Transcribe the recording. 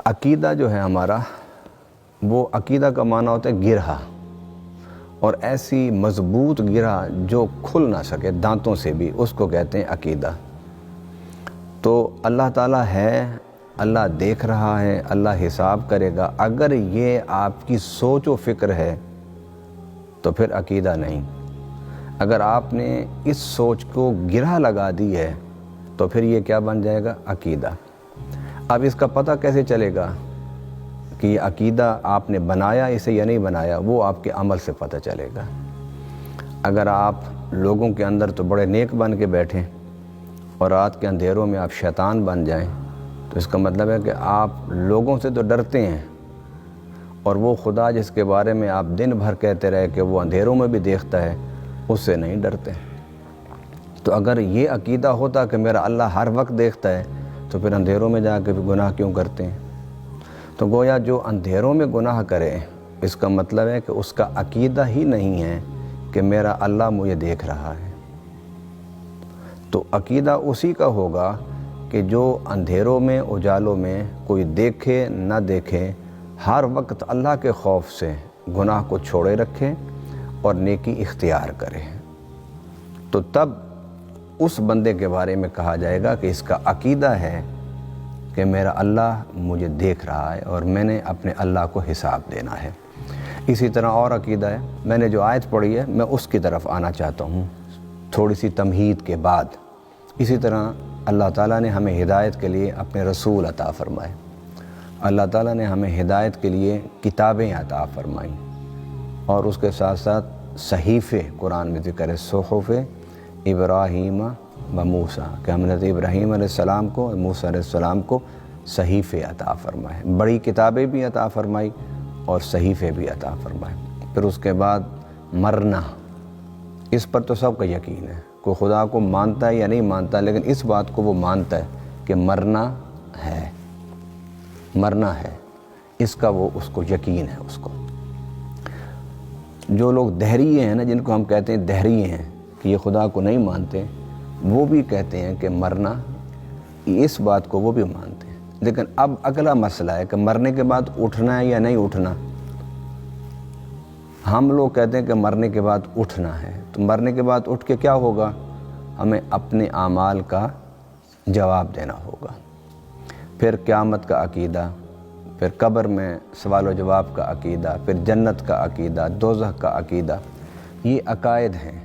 عقیدہ جو ہے ہمارا، وہ عقیدہ کا معنی ہوتا ہے گرہ، اور ایسی مضبوط گرہ جو کھل نہ سکے دانتوں سے بھی، اس کو کہتے ہیں عقیدہ۔ تو اللہ تعالیٰ ہے، اللہ دیکھ رہا ہے، اللہ حساب کرے گا، اگر یہ آپ کی سوچ و فکر ہے تو پھر عقیدہ نہیں۔ اگر آپ نے اس سوچ کو گرہ لگا دی ہے تو پھر یہ کیا بن جائے گا؟ عقیدہ۔ اب اس کا پتہ کیسے چلے گا کہ یہ عقیدہ آپ نے بنایا اسے یا نہیں بنایا؟ وہ آپ کے عمل سے پتہ چلے گا۔ اگر آپ لوگوں کے اندر تو بڑے نیک بن کے بیٹھیں اور رات کے اندھیروں میں آپ شیطان بن جائیں، تو اس کا مطلب ہے کہ آپ لوگوں سے تو ڈرتے ہیں، اور وہ خدا جس کے بارے میں آپ دن بھر کہتے رہے کہ وہ اندھیروں میں بھی دیکھتا ہے، اس سے نہیں ڈرتے۔ تو اگر یہ عقیدہ ہوتا کہ میرا اللہ ہر وقت دیکھتا ہے، تو پھر اندھیروں میں جا کے بھی گناہ کیوں کرتے ہیں؟ تو گویا جو اندھیروں میں گناہ کرے، اس کا مطلب ہے کہ اس کا عقیدہ ہی نہیں ہے کہ میرا اللہ مجھے دیکھ رہا ہے۔ تو عقیدہ اسی کا ہوگا کہ جو اندھیروں میں اجالوں میں کوئی دیکھے نہ دیکھے، ہر وقت اللہ کے خوف سے گناہ کو چھوڑے رکھے اور نیکی اختیار کرے، تو تب اس بندے کے بارے میں کہا جائے گا کہ اس کا عقیدہ ہے کہ میرا اللہ مجھے دیکھ رہا ہے اور میں نے اپنے اللہ کو حساب دینا ہے۔ اسی طرح اور عقیدہ ہے، میں نے جو آیت پڑھی ہے میں اس کی طرف آنا چاہتا ہوں تھوڑی سی تمہید کے بعد۔ اسی طرح اللہ تعالیٰ نے ہمیں ہدایت کے لیے اپنے رسول عطا فرمائے، اللہ تعالیٰ نے ہمیں ہدایت کے لیے کتابیں عطا فرمائیں، اور اس کے ساتھ ساتھ صحیفے، قرآن میں ذکر ہے صحف ابراہیم و موسیٰ، کہ ہم نے ابراہیم علیہ السلام کو اور موسیٰ علیہ السلام کو صحیفے عطا فرمائے، بڑی کتابیں بھی عطا فرمائی اور صحیفے بھی عطا فرمائے۔ پھر اس کے بعد مرنا، اس پر تو سب کا یقین ہے، کوئی خدا کو مانتا ہے یا نہیں مانتا، لیکن اس بات کو وہ مانتا ہے کہ مرنا ہے، مرنا ہے، اس کا وہ اس کو یقین ہے۔ اس کو جو لوگ دہریے ہیں نا، جن کو ہم کہتے ہیں دہریے ہیں کہ یہ خدا کو نہیں مانتے، وہ بھی کہتے ہیں کہ مرنا، اس بات کو وہ بھی مانتے ہیں۔ لیکن اب اگلا مسئلہ ہے کہ مرنے کے بعد اٹھنا ہے یا نہیں اٹھنا۔ ہم لوگ کہتے ہیں کہ مرنے کے بعد اٹھنا ہے، تو مرنے کے بعد اٹھ کے کیا ہوگا؟ ہمیں اپنے اعمال کا جواب دینا ہوگا، پھر قیامت کا عقیدہ، پھر قبر میں سوال و جواب کا عقیدہ، پھر جنت کا عقیدہ، دوزخ کا عقیدہ، یہ عقائد ہیں۔